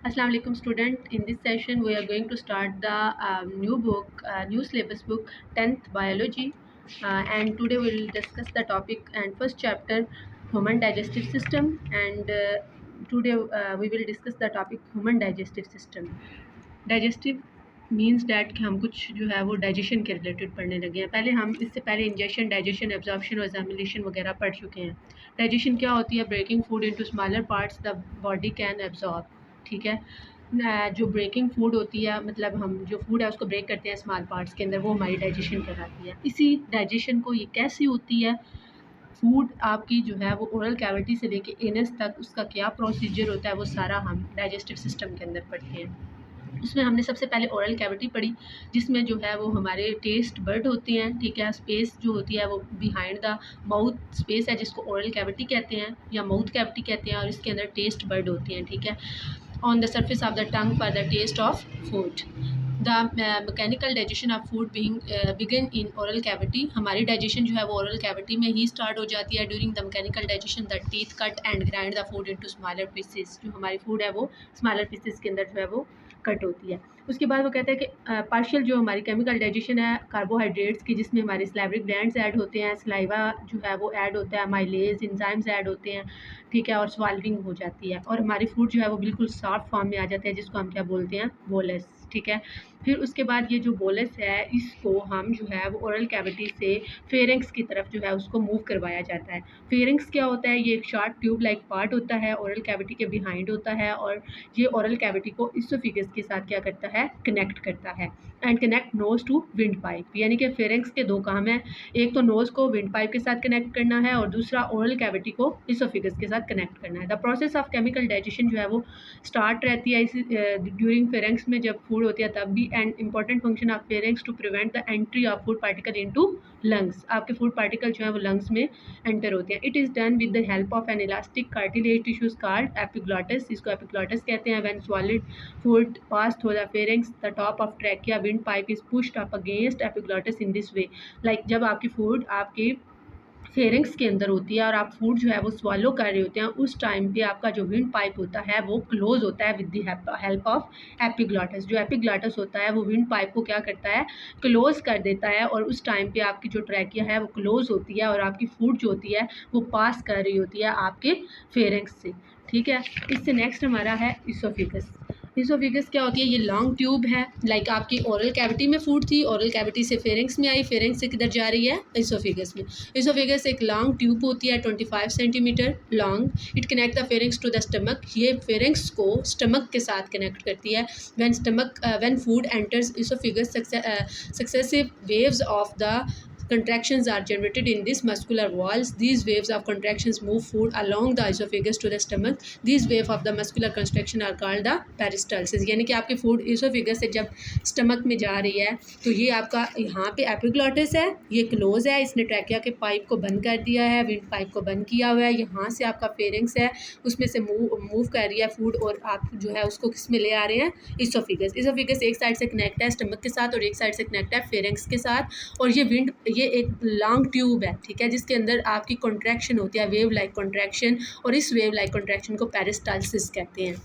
Assalamu alaikum student. In this session we are going to start the new book, new syllabus book, 10th biology, and today we will discuss the topic and first chapter, human digestive system, and today we will discuss the topic human digestive system. Digestive means that कि हम कुछ जो है वो digestion के related पढ़ने लगे हैं। पहले हम इससे पहले इंजेक्शन, डाइजेशन, एब्जॉर्प्शन और एग्जामिनेशन वगैरह पढ़ चुके हैं। डाइजेशन क्या होती है? Breaking food into smaller parts the body can absorb. ठीक है, जो ब्रेकिंग फूड होती है मतलब हम जो फूड है उसको ब्रेक करते हैं स्मॉल पार्ट्स के अंदर, वो हमारी डाइजेशन कहलाती है। इसी डाइजेशन को ये कैसी होती है, फूड आपकी जो है वो ओरल कैविटी से लेके एनस तक उसका क्या प्रोसीजर होता है, वो सारा हम डाइजेस्टिव सिस्टम के अंदर पढ़ते हैं। उसमें हमने सबसे पहले ओरल कैविटी पढ़ी, जिसमें जो है वो हमारे टेस्ट बर्ड होते हैं। ठीक है, स्पेस जो होती है वो बिहाइंड द माउथ स्पेस है जिसको ओरल कैविटी कहते हैं या माउथ कैविटी कहते हैं, और इसके अंदर टेस्ट बर्ड होती हैं। ठीक है, on the surface of the tongue for the taste of food. The mechanical digestion of food begin in oral cavity. हमारी डाइजेशन जो है वो ओरल कैविटी में ही स्टार्ट हो जाती है। During the mechanical digestion the teeth cut and grind the food into smaller pieces. जो हमारी फूड है वो स्मॉलर पीसेस के अंदर जो है वो कट होती है। उसके बाद वो कहते हैं कि पार्शियल जो हमारी केमिकल डाइजेशन है कार्बोहाइड्रेट्स की, जिसमें हमारे स्लाइवरिक ग्लैंड्स ऐड होते हैं, सलाइवा जो है वो ऐड होता है, माइलेज एंजाइम्स ऐड होते हैं। ठीक है, और स्वाल्विंग हो जाती है और हमारी फूड जो है वो बिल्कुल सॉफ्ट फॉर्म में आ जाता है, जिसको हम क्या बोलते हैं? बोलस। ठीक है, फिर उसके बाद ये जो बोलस है इसको हम जो है वो ओरल कैविटी से फेरिंग्स की तरफ जो है उसको मूव करवाया जाता है। फेरिंग्स क्या होता है? ये एक शार्ट ट्यूब लाइक पार्ट होता है, ओरल कैविटी के बिहाइंड होता है, और ये ओरल कैविटी को इसोफिगस के साथ क्या करता है? कनेक्ट करता है। And connect nose to wind pipe. यानी कि फेरिंग्स के दो काम हैं, एक तो नोज को विंड पाइप के साथ कनेक्ट करना है और दूसरा ओरल कैविटी को इसोफिगस के साथ कनेक्ट करना है। The process of chemical digestion जो है वो स्टार्ट रहती है इसी ड्यूरिंग फेरिंग्स में, जब फूड होती है तब भी। And important function of pharynx to prevent the entry of food particle into lungs. आपके फूड पार्टिकल जो है वो लंग्स में एंटर होते हैं। It is done with the help of an elastic cartilage tissues called epiglottis. इसको epiglottis कहते हैं। When solid food pass through the pharynx the top of trachea wind pipe is pushed up against epiglottis in this way. Like जब आपकी food आपकी pharynx के अंदर होती है और आप फूड जो है वो स्वॉलो कर रहे होते हैं, उस टाइम पे आपका जो विंड पाइप होता है वो क्लोज होता है with the help of epiglottis. जो एपिग्लॉटिस होता है वो विंड पाइप को क्या करता है? क्लोज कर देता है, और उस टाइम पे आपकी जो ट्रैकिया है वो क्लोज होती है और आपकी फूड जो होती है वो पास कर रही होती है आपके फेरिंग्स से। ठीक है, इससे नेक्स्ट हमारा है इसोफिगस। इसोफिगस क्या होती है? ये लॉन्ग ट्यूब है, लाइक आपकी ओरल कैविटी में फूड थी, ओरल कैविटी से फेरिंग्स में आई, फेरिंग्स से किधर जा रही है? इसोफिगस में। इसोफिगस एक लॉन्ग ट्यूब होती है 25 centimetre long. It connect the pharynx to the stomach. ये फेरिंग्स को स्टमक के साथ कनेक्ट करती है। When food enters oesophagus successive waves of the contractions are generated in this muscular walls. These waves of contractions move food along the esophagus to the stomach. These wave of the muscular contraction are called the peristalsis. यानी कि आपकी food esophagus से जब stomach में जा रही है तो ये आपका यहाँ पे एपिग्लॉटिस है, ये क्लोज है, इसने ट्रैकिया के पाइप को बंद कर दिया है, विंड पाइप को बंद किया हुआ है। यहाँ से आपका फेरिंग्स है, उसमें से मूव कर रही है फूड, और आप जो है उसको किस में ले आ रहे हैं? इसोफिगस। इसोफिगस एक साइड से कनेक्ट है स्टमक के साथ और एक साइड से कनेक्ट है फेरिंग्स के साथ, और ये एक लॉन्ग ट्यूब है। ठीक है, जिसके अंदर आपकी कॉन्ट्रैक्शन होती है, वेव लाइक कॉन्ट्रैक्शन, और इस वेव लाइक कॉन्ट्रैक्शन को पेरिस्टाल्सिस कहते हैं।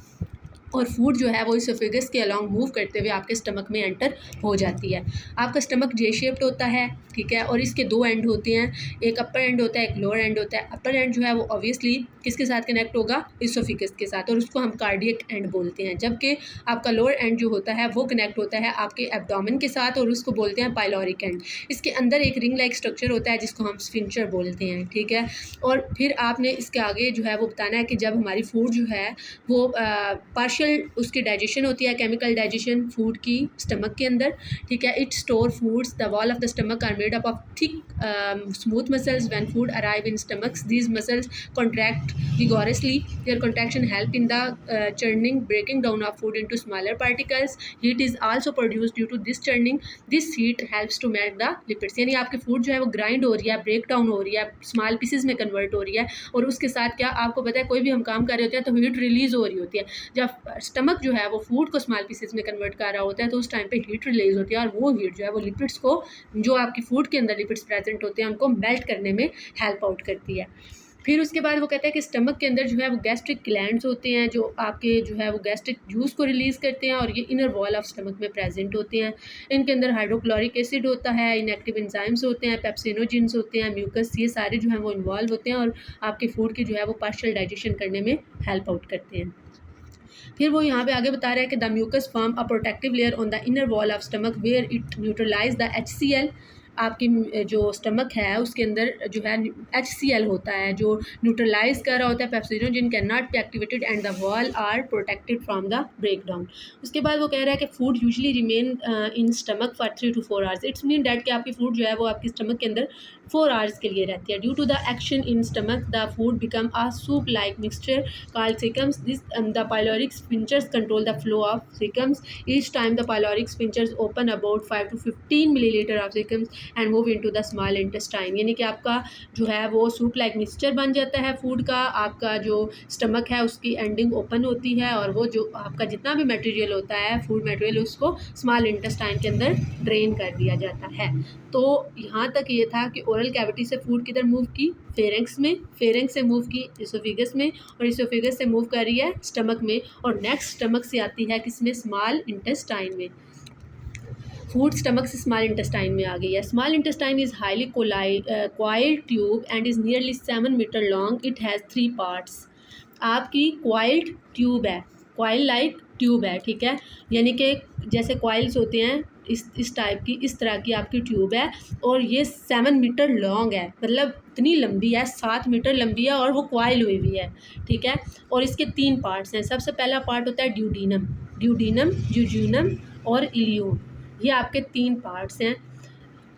और फूड जो है वो इसोफेगस के अलॉन्ग मूव करते हुए आपके स्टमक में एंटर हो जाती है। आपका स्टमक जे शेप्ड होता है। ठीक है, और इसके दो एंड होते हैं, एक अपर एंड होता है, एक लोअर एंड होता है। अपर एंड जो है वो ऑब्वियसली किसके साथ कनेक्ट होगा? इसोफिगस के साथ, और उसको हम कार्डियक एंड बोलते हैं। जबकि आपका लोअर एंड जो होता है वो कनेक्ट होता है आपके एब्डोमेन के साथ, और उसको बोलते हैं पाइलोरिक एंड। इसके अंदर एक रिंग लाइक स्ट्रक्चर होता है जिसको हम स्फिंक्टर बोलते हैं। ठीक है, और फिर आपने इसके आगे जो है वो बताना है कि जब हमारी फूड जो है वो पार्शियल उसकी डाइजेशन होती है, केमिकल डाइजेशन फूड की स्टमक के अंदर। ठीक है, it store foods. The wall of the stomach are made up of thick smooth muscles. When food arrive in stomachs these muscles contract vigorously. Their contraction help in the churning, breaking down of food into smaller particles. Heat is also produced due to this churning. This heat helps to melt the lipids. यानी आपकी food जो है वो grind हो रही है, break down हो रही है, स्मॉल पीसेज में कन्वर्ट हो रही है, और उसके साथ क्या आपको पता है कोई भी हम काम कर रहे होते हैं तो हीट रिलीज हो रही होती है। जब स्टमक जो है वो फूड को स्मॉल पीसेज में कन्वर्ट कर रहा होता है तो उस टाइम पे हीट रिलीज होती है, और वो हीट जो है वो लिपिड्स को, जो आपकी फूड के अंदर लिपिड्स प्रेजेंट होते हैं, उनको मेल्ट करने में हेल्प आउट करती है। फिर उसके बाद वो कहता है कि स्टमक के अंदर जो है वो गैस्ट्रिक ग्लैंड्स होते हैं जो आपके जो है वो गैस्ट्रिक जूस को रिलीज़ करते हैं और ये इनर वॉल ऑफ स्टमक में प्रेजेंट होते हैं। इनके अंदर हाइड्रोक्लोरिक एसिड होता है, इनएक्टिव एंजाइम्स होते हैं, पेप्सिनोजिन्स होते हैं, म्यूकस, ये सारे जो हैं वो इन्वॉल्व होते हैं और आपके फूड की जो है वो पार्शियल डाइजेशन करने में हेल्प आउट करते हैं। फिर वो यहाँ पे आगे बता रहा है कि the mucus form a protective layer on the inner wall of stomach where it neutralize the HCl। आपकी जो स्टमक है उसके अंदर जो है HCl होता है जो न्यूट्रलाइज कर रहा होता है pepsinogen can not be activated and the wall are protected from the break down. उसके बाद वो कह रहा है कि food usually remain in stomach for 3 to 4 hours. It's mean that कि आपकी फूड जो है वो आपकी स्टमक के अंदर 4 आवर्स के लिए रहती है। Due to the action in stomach the food become a soup like mixture called chyme. This the pyloric sphincters control the flow of chyme. Each time the pyloric sphincters open about 5 to 15 millilitre of chyme and move into the small intestine. यानी कि आपका जो है वो soup like mixture बन जाता है food का। आपका जो स्टमक है उसकी एंडिंग ओपन होती है और वो जो आपका जितना भी मटेरियल होता है फूड मटेरियल उसको स्मॉल इंटेस्टाइन के अंदर ड्रेन कर दिया जाता है। तो यहाँ तक ये था कि ओरल कैविटी से फूड किधर मूव की, फेरेंक्स में, फेरेंक्स से मूव की इसोफिगस में और इसोफिगस से मूव कर रही है स्टमक में और नेक्स्ट स्टमक से आती है किसमें, स्मॉल इंटेस्टाइन में। फूड स्टमक से स्मॉल इंटेस्टाइन में आ गई है। Small intestine is highly coiled tube and is nearly 7 metre long. It has 3 parts. आपकी क्वाइल्ड ट्यूब है, क्वाइल लाइक ट्यूब है, ठीक है, यानी कि जैसे क्वाइल्स होते हैं इस टाइप की, इस तरह की आपकी ट्यूब है और ये 7 मीटर लॉन्ग है, मतलब इतनी लंबी है, 7 मीटर लंबी है और वो क्वाइल हुई हुई है, ठीक है। और इसके 3 पार्ट्स हैं। सबसे पहला पार्ट होता है ड्यूडीनम, ड्यूडीनम, जुजुनम और इलियम, ये आपके 3 पार्ट्स हैं।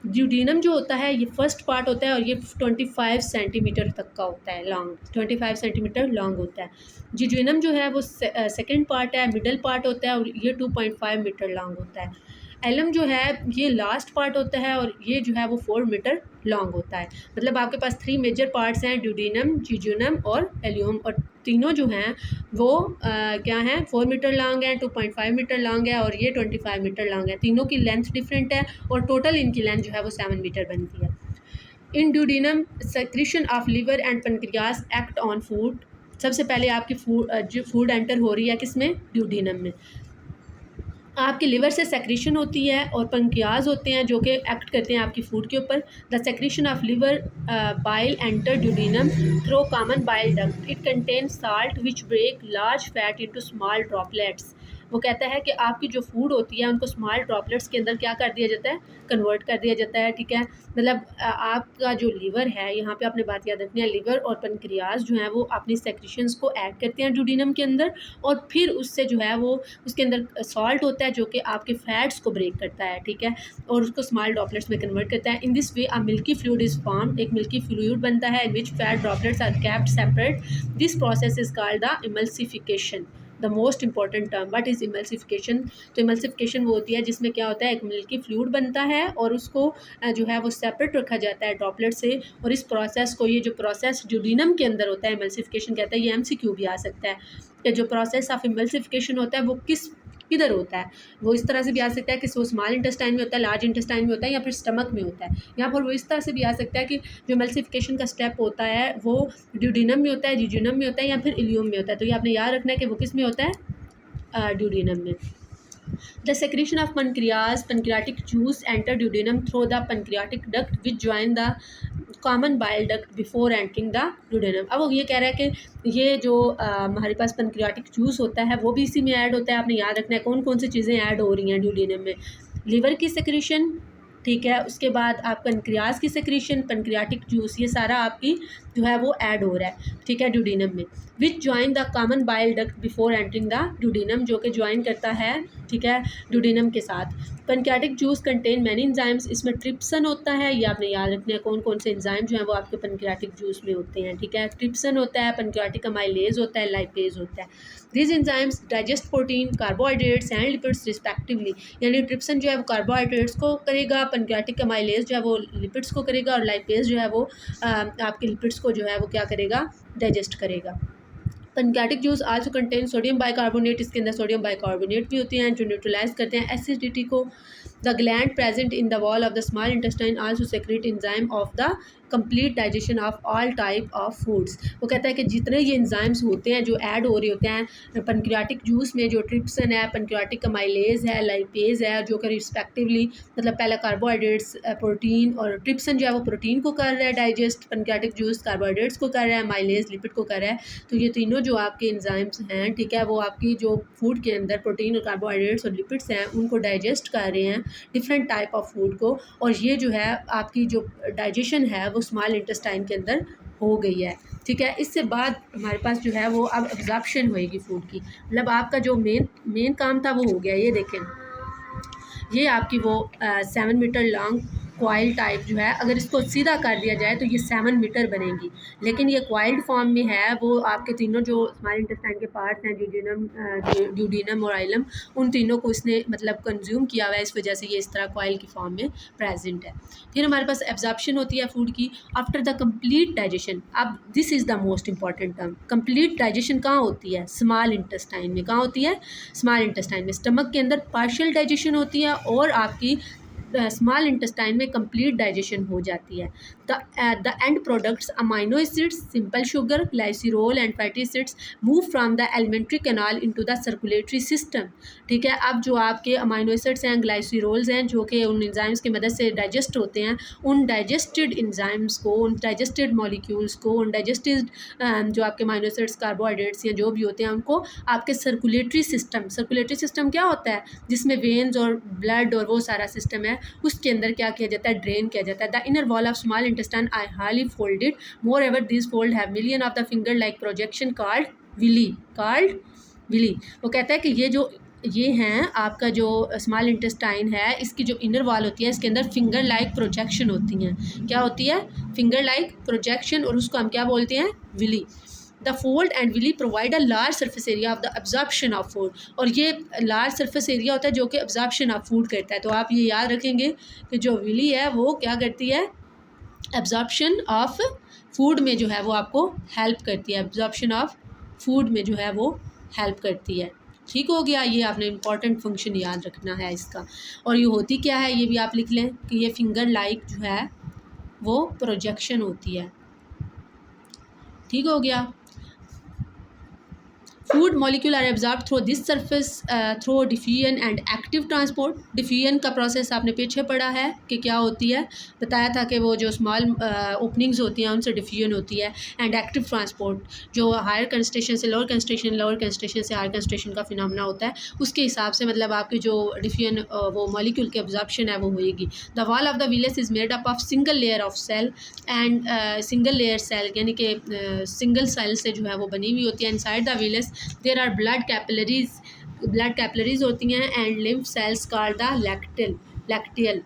ड्यूडीनम जो होता है ये फर्स्ट पार्ट होता है और ये 25 सेंटीमीटर तक का होता है, लॉन्ग 25 सेंटीमीटर लॉन्ग होता है। जुजुनम जो है वो सेकेंड पार्ट है, मिडल पार्ट होता है और ये 2.5 मीटर लॉन्ग होता है। एलम जो है ये लास्ट पार्ट होता है और ये जो है वो 4 मीटर लॉन्ग होता है। मतलब आपके पास 3 मेजर पार्ट्स हैं, ड्यूडीनम, जिजुनम और एलियम, और तीनों जो हैं वो क्या हैं, 4 मीटर लॉन्ग है, 2.5 मीटर लॉन्ग है और ये 25 मीटर लॉन्ग है। तीनों की लेंथ डिफरेंट है और टोटल इनकी लेंथ जो है वो 7 मीटर बनती है। In duodenum secretion of liver and pancreas act on food. सबसे पहले आपकी फूड एंटर हो रही है किसमें, ड्यूडीनम में। आपके लिवर से सेक्रीशन होती है और पंक्रियाज होते हैं जो कि एक्ट करते हैं आपकी फूड के ऊपर। The secretion of liver bile enter duodenum through common bile duct. It contains salt which break large fat into small droplets. वो कहता है कि आपकी जो फूड होती है उनको स्मॉल ड्रॉपलेट्स के अंदर क्या कर दिया जाता है, कन्वर्ट कर दिया जाता है, ठीक है। मतलब आपका जो लिवर है, यहाँ पे आपने बात याद रखनी है, लिवर और पेनक्रियाज जो है वो अपनी सेक्रीशंस को ऐड करते हैं ड्यूडीनम के अंदर और फिर उससे जो है वो उसके अंदर सॉल्ट होता है जो कि आपके फैट्स को ब्रेक करता है, ठीक है, और उसको स्मॉल ड्रॉपलेट्स में कन्वर्ट करता है। In this way a milky fluid is formed. एक मिल्की फ्लूइड बनता है in which fat droplets are kept separate. This process is called the emulsification. The most important term, what is emulsification. तो emulsification वो होती है जिसमें क्या होता है, एक मिल्की फ्लूइड बनता है और उसको जो है वो सेपरेट रखा जाता है ड्रॉपलेट से, और इस प्रोसेस को, ये जो प्रोसेस ड्यूडीनम के अंदर होता है इमल्सिफिकेशन कहता है, ये MCQ भी आ सकता है कि जो प्रोसेस ऑफ इमल्सिफिकेशन होता है वो किधर होता है। वो इस तरह से भी आ सकता है कि वो स्मॉल इंटेस्टाइन में होता है, लार्ज इंटेस्टाइन में होता है या फिर स्टमक में होता है। यहाँ पर वो इस तरह से भी आ सकता है कि जो इमल्सिफिकेशन का स्टेप होता है वो ड्यूडीनम में होता है, जिजुनम में होता है या फिर इलियम में होता है। तो ये आपने याद रखना है कि वो किस में होता है, ड्यूडीनम में। The secretion of pancreas, pancreatic juice enter duodenum through the pancreatic duct which join the common bile duct before entering the duodenum। अब वो ये कह रहा है कि ये जो हमारे पास pancreatic juice होता है वो भी इसी में ऐड होता है। आपने याद रखना है कौन कौन सी चीज़ें ऐड हो रही हैं ड्यूडेनम में। लिवर की सेक्रेशन, ठीक है, उसके बाद आप पेनक्रियाज की सेक्रेशन, पेनक्रियाटिक जूस, ये सारा आपकी जो है वो ऐड हो रहा है, ठीक है, ड्यूडीनम में। Which join the common bile duct before entering the duodenum, जो कि ज्वाइन करता है, ठीक है, ड्यूडीनम के साथ। Pancreatic juice contain many enzymes, इसमें ट्रिप्सन होता है, ये आपने याद रखना है कौन कौन से एंजाइम जो हैं वो आपके पेनक्रियाटिक जूस में होते हैं, ठीक है। ट्रिप्सन होता है, पेनक्रियाटिक अमाइलेज होता है, लाइपेज होता है। This enzymes digest protein, carbohydrates and lipids respectively. यानी ट्रिप्सन जो है वो कार्बोहाइड्रेट्स को करेगा, पेनक्रियाटिक अमाइलेज जो है वो लिपिड्स को करेगा और लाइपेज जो है वो आपके लिपिड्स को जो है वो क्या करेगा, डाइजेस्ट करेगा। Pancreatic juice also contain sodium bicarbonate, इसके अंदर सोडियम बाइकार्बोनेट भी होते हैं जो न्यूट्रलाइज करते हैं एसिडिटी को। The gland present in the wall of the small intestine also secrete enzyme of the complete digestion of all type of foods. वो कहता है कि जितने ये एंजाइम्स होते हैं जो ऐड हो रहे होते हैं पेनक्रियाटिक जूस में, जो ट्रिप्सिन है, पेनक्रियाटिक अमाइलेज है, लाइपेज है, जो कि रिस्पेक्टिवली मतलब पहले कार्बोहाइड्रेट्स, प्रोटीन, और ट्रिप्सिन जो है वो प्रोटीन को कर रहा है डाइजेस्ट, पेनक्रियाटिक जूस कार्बोहाइड्रेट्स को कर रहा है, अमाइलेज लिपिड को कर रहा है। तो ये तीनों जो आपके एंजाइम्स हैं, ठीक है, वो आपकी जो फूड के अंदर प्रोटीन और कार्बोहाइड्रेट्स और लिपिड्स हैं उनको डाइजेस्ट कर रहे हैं, डिफरेंट टाइप ऑफ फूड को। और ये जो है आपकी जो डाइजेशन है वो स्मॉल इंटेस्टाइन के अंदर हो गई है, ठीक है। इससे बाद हमारे पास जो है वो अब एब्जॉर्प्शन होएगी फूड की, मतलब आपका जो मेन काम था वो हो गया। ये देखें, ये आपकी वो 7 मीटर लॉन्ग कॉइल टाइप जो है, अगर इसको सीधा कर दिया जाए तो ये 7 मीटर बनेंगी, लेकिन ये कॉइल्ड फॉर्म में है। वो आपके तीनों जो स्मॉल इंटेस्टाइन के पार्ट्स हैं, ड्यूडेनम और आइलम, उन तीनों को इसने मतलब कंज्यूम किया हुआ है, इस वजह से ये इस तरह कॉइल की फॉर्म में प्रेजेंट है। फिर हमारे पास एब्जॉर्प्शन होती है फूड की आफ्टर द कंप्लीट डाइजेशन। अब this is the most important term, complete digestion कहाँ होती है? स्मॉल इंटेस्टाइन में। कहाँ होती है? स्मॉल इंटेस्टाइन में। स्टमक के अंदर पार्शियल डाइजेशन होती है और आपकी स्मॉल इंटेस्टाइन में कंप्लीट डाइजेशन हो जाती है। The end products amino acids, simple sugar, glycerol and fatty acids move from the alimentary canal into the circulatory system, ठीक है। अब जो आपके अमाइनो एसिड्स हैं, ग्लाइसिरोल्स हैं, जो कि उन एंजाइम्स की मदद से डाइजेस्ट होते हैं, उन डाइजेस्टेड एंजाइम्स को, उन डाइजेस्टेड मॉलिक्यूल्स को, उन डाइजेस्टेड जो आपके अमाइनो एसिड्स, कार्बोहाइड्रेट्स या जो भी होते हैं, उनको आपके सर्कुलेटरी सिस्टम क्या होता है? जिसमें वेन्स और ब्लड और वो सारा सिस्टम है, उसके अंदर क्या किया जाता है? ड्रेन किया जाता है। The inner wall of small intestine are highly folded, moreover this fold have million of the finger like projection called villi. वो कहता है कि ये हैं आपका जो स्मॉल इंटेस्टाइन है, इसकी जो इनर वॉल होती है, इसके अंदर फिंगर लाइक प्रोजेक्शन होती हैं। क्या होती है? फिंगर लाइक प्रोजेक्शन, और उसको हम क्या बोलते हैं? Villi. The fold and villi provide a large surface area of the absorption of food, और ये लार्ज सर्फेस एरिया होता है जो कि एब्जॉर्प्शन ऑफ फूड करता है। तो आप ये याद रखेंगे कि जो विली है वो क्या करती है? एब्जॉर्प्शन ऑफ फूड में जो है वो आपको हेल्प करती है, एब्जॉर्प्शन ऑफ फूड में जो है वो हेल्प करती है। ठीक हो गया, ये आपने इंपॉर्टेंट फंक्शन याद रखना है इसका। और ये होती क्या है ये भी आप लिख लें कि ये फिंगर लाइक जो है वो प्रोजेक्शन होती है। ठीक हो गया। Food molecule are absorb through this surface through diffusion and active transport. Diffusion का प्रोसेस आपने पीछे पढ़ा है कि क्या होती है, बताया था कि वो जो स्मॉल ओपनिंग्स होती हैं उनसे डिफ्यूजन होती है। एंड एक्टिव ट्रांसपोर्ट जो हायर कंस्टेशन से लोअर कंस्टेशन, लोअर कंस्टेशन से हायर कंस्टेशन का फिनोमेना होता है, उसके हिसाब से मतलब आपकी जो डिफ्यूजन वो मॉलिक्यूल की एब्जॉर्प्शन है वो होएगी। The wall of the villus is made up of single layer of cell and single layer cell, यानी कि सिंगल सेल से जो है वो बनी हुई होती है। Inside the villus there are blood capillaries होती हैं and lymph cells called the lacteal.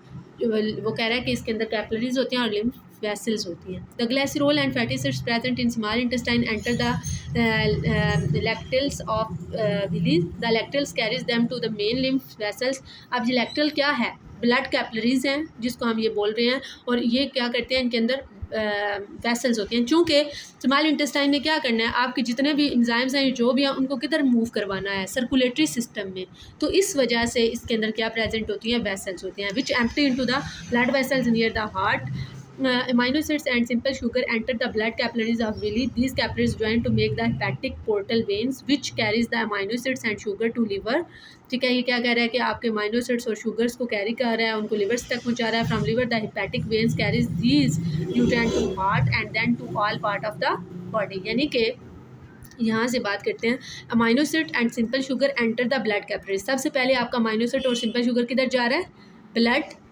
वो कह रहा है कि इसके अंदर कैपिलरीज होती हैं और लिम्फ vessels होती हैं। The glycerol and fatty acids present in small intestine enter the lacteals of villi. The lacteals carries them to the main lymph vessels. अब ये लैक्टिल क्या है? ब्लड कैपिलरीज हैं जिसको हम ये बोल रहे हैं, और ये क्या करते हैं? इनके अंदर वेसल्स होती हैं। चूँकि स्मॉल इंटेस्टाइन ने क्या करना है, आपके जितने भी एंजाइम्स हैं जो भी हैं उनको किधर मूव करवाना है? सर्कुलेटरी सिस्टम में। तो इस वजह से इसके अंदर क्या प्रेजेंट होती हैं? वेसल्स होती हैं which empty into the blood vessels near the heart. Amino acids and simple sugar enter the blood capillaries of villi. These capillaries join to make the hepatic portal veins which carries the amino acids and sugar to liver. ठीक है, ये क्या कह रहा है कि आपके amino acids और शुगर्स को कैरी कर रहा है, उनको लिवर्स तक पहुंचा रहा है। From liver the hepatic veins carries these nutrient to heart and then to all part of the body. यानी कि यहाँ से बात करते हैं, amino acid and simple sugar enter the blood capillaries. सबसे पहले आपका अमाइनो एसिड और सिंपल शुगर किधर जा रहा है? ब्लड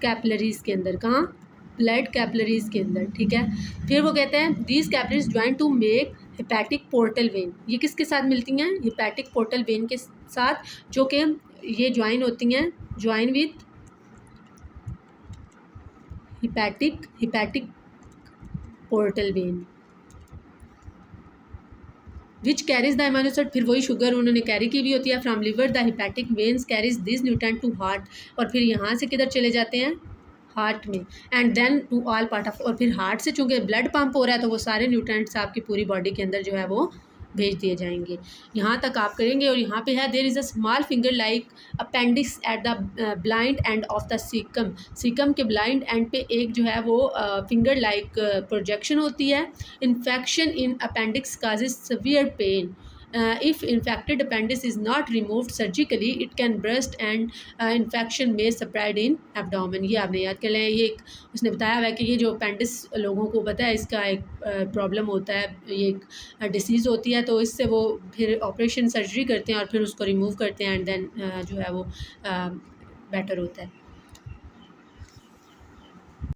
कैपिलरीज के अंदर। कहाँ? ब्लड कैपिलरीज के अंदर, ठीक है। फिर वो कहते हैं these capillaries join to make hepatic portal vein. ये किसके साथ मिलती हैं? हेपेटिक पोर्टल वेन के साथ, जो कि ये ज्वाइन होती हैं, join with hepatic portal vein which carries the amino acid. फिर वही शुगर उन्होंने कैरी की हुई होती है। From liver the hepatic veins carries this nutrient to heart, और फिर यहाँ से किधर चले जाते हैं? हार्ट में। And then to all part of, और फिर हार्ट से चूँकि ब्लड पंप हो रहा है तो वो सारे न्यूट्रिएंट्स आपकी पूरी बॉडी के अंदर जो है वो भेज दिए जाएंगे। यहाँ तक आप करेंगे और यहाँ पे है there is a small finger like appendix at the blind end of the caecum. Caecum के ब्लाइंड एंड पे एक जो है वो फिंगर लाइक प्रोजेक्शन होती है। Infection in appendix causes severe pain. If infected appendix is not removed surgically, it can burst and infection may spread in abdomen. ये आपने याद कर लें। ये उसने बताया हुआ है कि ये जो अपेंडिक्स लोगों को पता है इसका एक प्रॉब्लम होता है, ये एक डिसीज़ होती है, तो इससे वो फिर ऑपरेशन सर्जरी करते हैं और फिर उसको रिमूव करते हैं एंड देन जो है वो बेटर होता है।